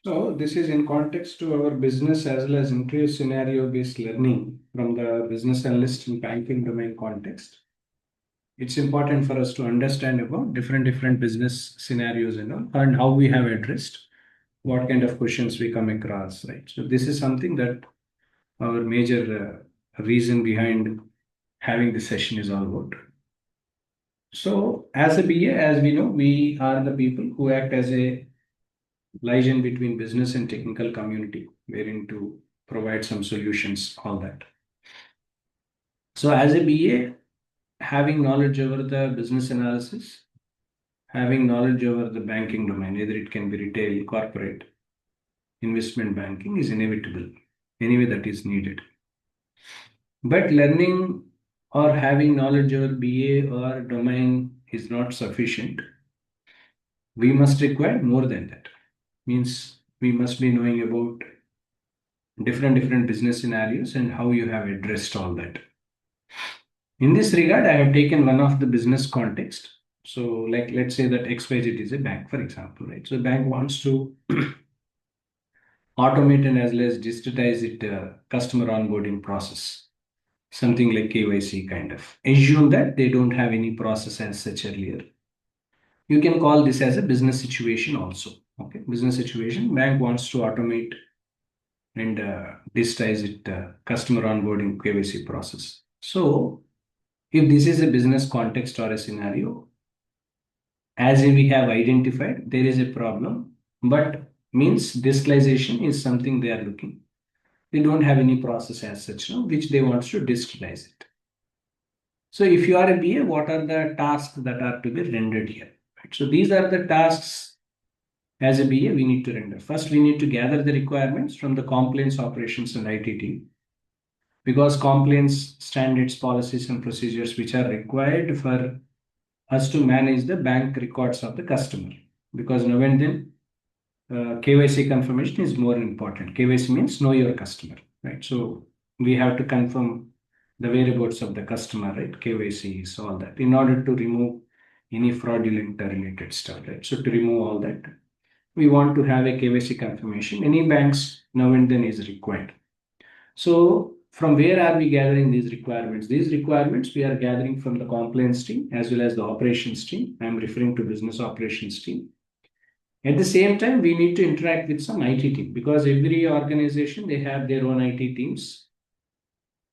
So this is in context to our business as well as interview scenario-based learning from the business analyst and banking domain context. It's important for us to understand about different business scenarios, and how we have addressed what kind of questions we come across, right? So this is something that our major reason behind having this session is all about. So as a BA, as we know, we are the people who act as a liaison between business and technical community, wherein to provide some solutions, all that. So as a BA, having knowledge over the business analysis, having knowledge over the banking domain, either it can be retail, corporate, investment banking is inevitable. Anyway, that is needed. But learning or having knowledge over BA or domain is not sufficient. We must require more than that. Means we must be knowing about different business scenarios and how you have addressed all that. In this regard, I have taken one of the business context. So like let's say that XYZ is a bank, for example, right? So bank wants to automate and as well as digitize it customer onboarding process, something like KYC kind of. Assume that they don't have any process as such earlier. You can call this as a business situation also. Okay, business situation. Bank wants to automate and digitize it customer onboarding KYC process. So if this is a business context or a scenario, as we have identified, there is a problem, but means digitalization is something they are looking. They don't have any process as such, no, which they want to digitalize it. So if you are a BA, what are the tasks that are to be rendered here? Right? So these are the tasks as a BA we need to render. First, we need to gather the requirements from the compliance operations and IT team, because compliance standards, policies, and procedures which are required for us to manage the bank records of the customer. Because now and then KYC confirmation is more important. KYC means know your customer, right? So we have to confirm the whereabouts of the customer, right? KYC is all that in order to remove any fraudulent related stuff, right? So to remove all that, we want to have a KYC confirmation. Any banks now and then is required. So from where are we gathering these requirements? These requirements we are gathering from the compliance team as well as the operations team. I'm referring to business operations team. At the same time, we need to interact with some IT team, because every organization, they have their own IT teams.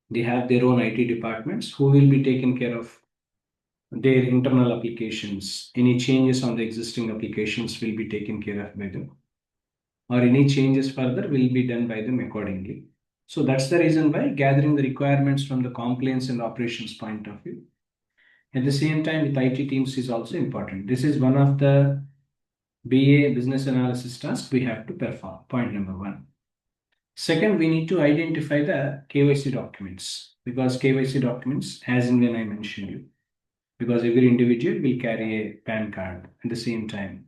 They have their own IT departments who will be taking care of their internal applications. Any changes on the existing applications will be taken care of by them, or any changes further will be done by them accordingly. So that's the reason why gathering the requirements from the compliance and operations point of view. At the same time, with IT teams is also important. This is one of the BA business analysis task we have to perform. Point number one. Second, we need to identify the KYC documents, because KYC documents, as in when I mentioned you, because every individual will carry a PAN card at the same time.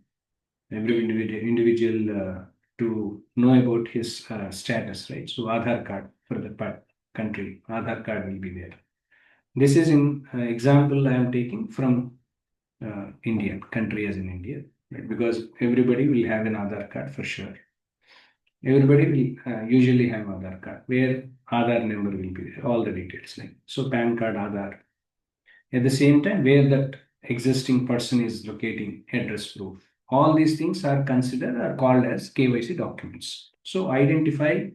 Every individual to know about his status, right? So Aadhaar card for the country, Aadhaar card will be there. This is in example I am taking from Indian country as in India, right? Because everybody will have an Aadhaar card for sure. Everybody will usually have Aadhaar card where Aadhaar number will be there, all the details like so PAN card, Aadhaar. At the same time, where that existing person is locating, address proof. All these things are considered or called as KYC documents. So identify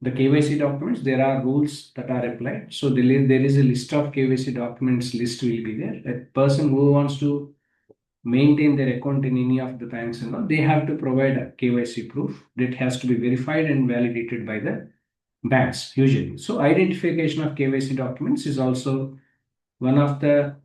the KYC documents. There are rules that are applied. So there is a list of KYC documents list will be there. A person who wants to maintain their account in any of the banks and all, they have to provide a KYC proof that has to be verified and validated by the banks usually. So identification of KYC documents is also one of the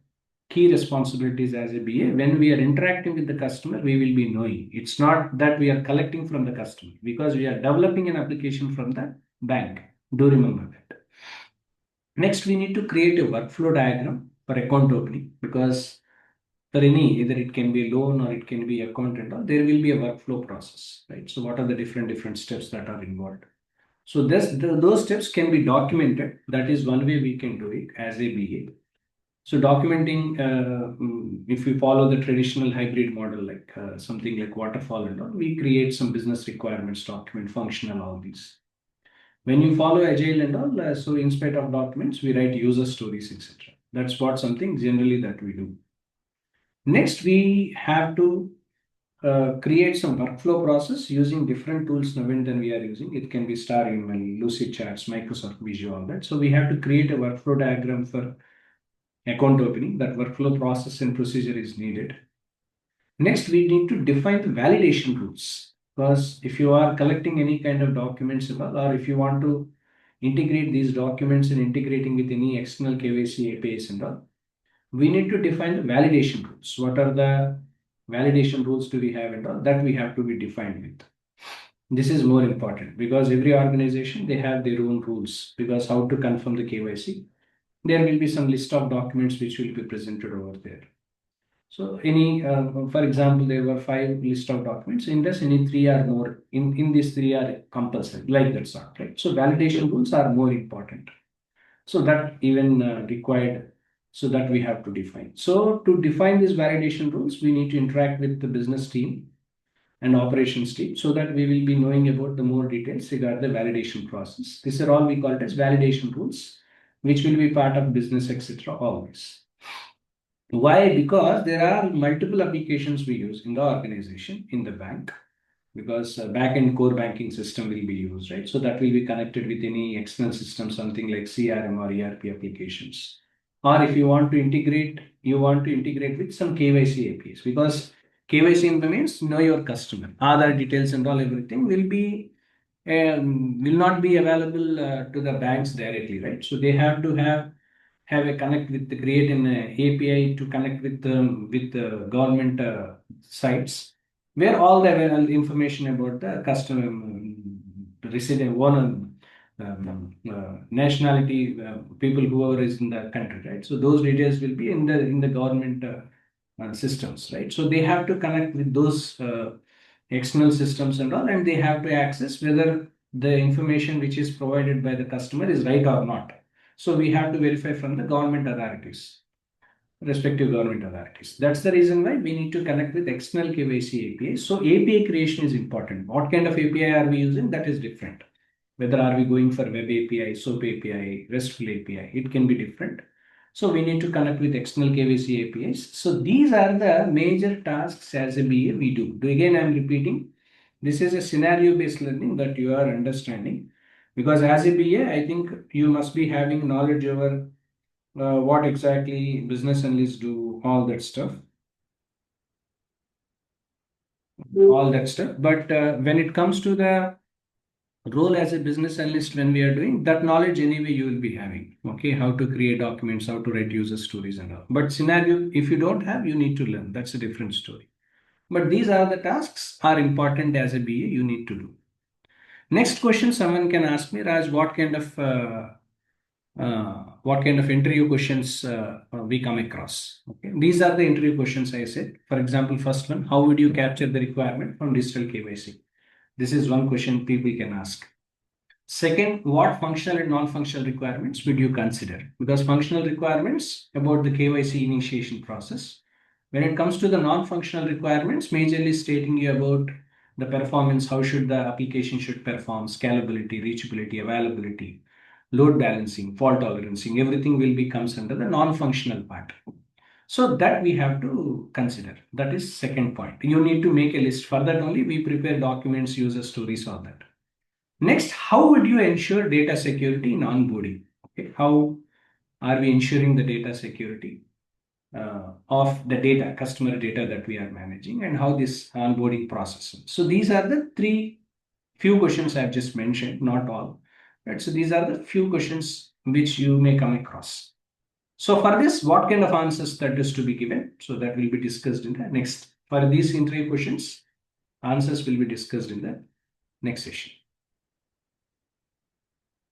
key responsibilities as a BA. When we are interacting with the customer, we will be knowing. It's not that we are collecting from the customer, because we are developing an application from the bank. Do remember that. Next, we need to create a workflow diagram for account opening, because for any, either it can be loan or it can be account and all, there will be a workflow process, right? So what are the different steps that are involved? So those steps can be documented. That is one way we can do it as a BA. So documenting, if we follow the traditional hybrid model, like something like waterfall and all, we create some business requirements document, functional, all these. When you follow agile and all, so instead of documents, we write user stories, etc. That's what something generally that we do. Next, we have to create some workflow process using different tools Navin than we are using. It can be Star UML, Lucid Charts, Microsoft Visio, all that. So we have to create a workflow diagram for account opening. That workflow process and procedure is needed. Next, we need to define the validation rules. Because if you are collecting any kind of documents or if you want to integrate these documents and integrating with any external KYC APIs and all, we need to define the validation rules. What are the validation rules do we have and all that we have to be defined with. This is more important because every organization they have their own rules because how to confirm the KYC. There will be some list of documents which will be presented over there. So any, for example, there were 5 list of documents. In this, any 3 or more. In these 3 are compulsory, like that sort, right? So validation rules are more important. So that even required, so that we have to define. So to define these validation rules, we need to interact with the business team and operations team so that we will be knowing about the more details regarding the validation process. These are all we call it as validation rules, which will be part of business, etc. Always. Why? Because there are multiple applications we use in the organization, in the bank, because back-end core banking system will be used, right? So that will be connected with any external system, something like CRM or ERP applications. Or if you want to integrate, you want to integrate with some KYC APIs because KYC means know your customer. Other details and all everything will not be available to the banks directly, right? So they have to have a connect with the create an API to connect with the government sites where all the information about the customer resident one nationality people whoever is in the country, right? So those details will be in the government systems, right? So they have to connect with those external systems and all, and they have to access whether the information which is provided by the customer is right or not. So we have to verify from the government authorities, respective government authorities. That's the reason why we need to connect with external KYC APIs. So API creation is important. What kind of API are we using? That is different. Whether are we going for web API, SOAP API, RESTful API, it can be different. So we need to connect with external KYC APIs. So these are the major tasks as a BA we do. Again, I'm repeating. This is a scenario-based learning that you are understanding. Because as a BA, I think you must be having knowledge over what exactly business analysts do, all that stuff. All that stuff. But when it comes to the role as a business analyst, when we are doing that knowledge anyway, you will be having, okay, how to create documents, how to write user stories and all. But scenario, if you don't have, you need to learn. That's a different story. But these are the tasks are important as a BA you need to do. Next question someone can ask me, Raj, what kind of interview questions we come across. Okay, these are the interview questions I said. For example, first one, how would you capture the requirement from digital KYC? This is one question people can ask. Second, what functional and non-functional requirements would you consider? Because functional requirements about the KYC initiation process. When it comes to the non-functional requirements, majorly stating you about the performance, how should the application should perform, scalability, reachability, availability, load balancing, fault tolerancing, everything will be comes under the non-functional part. So that we have to consider. That is second point. You need to make a list. For that only we prepare documents, user stories, all that. Next, how would you ensure data security in onboarding? Okay, how are we ensuring the data security of the data, customer data that we are managing, and how this onboarding process? So these are the few questions I've just mentioned, not all. Right? So these are the few questions which you may come across. So for this, what kind of answers that is to be given? So that will be discussed in the next. For these interview questions, answers will be discussed in the next session.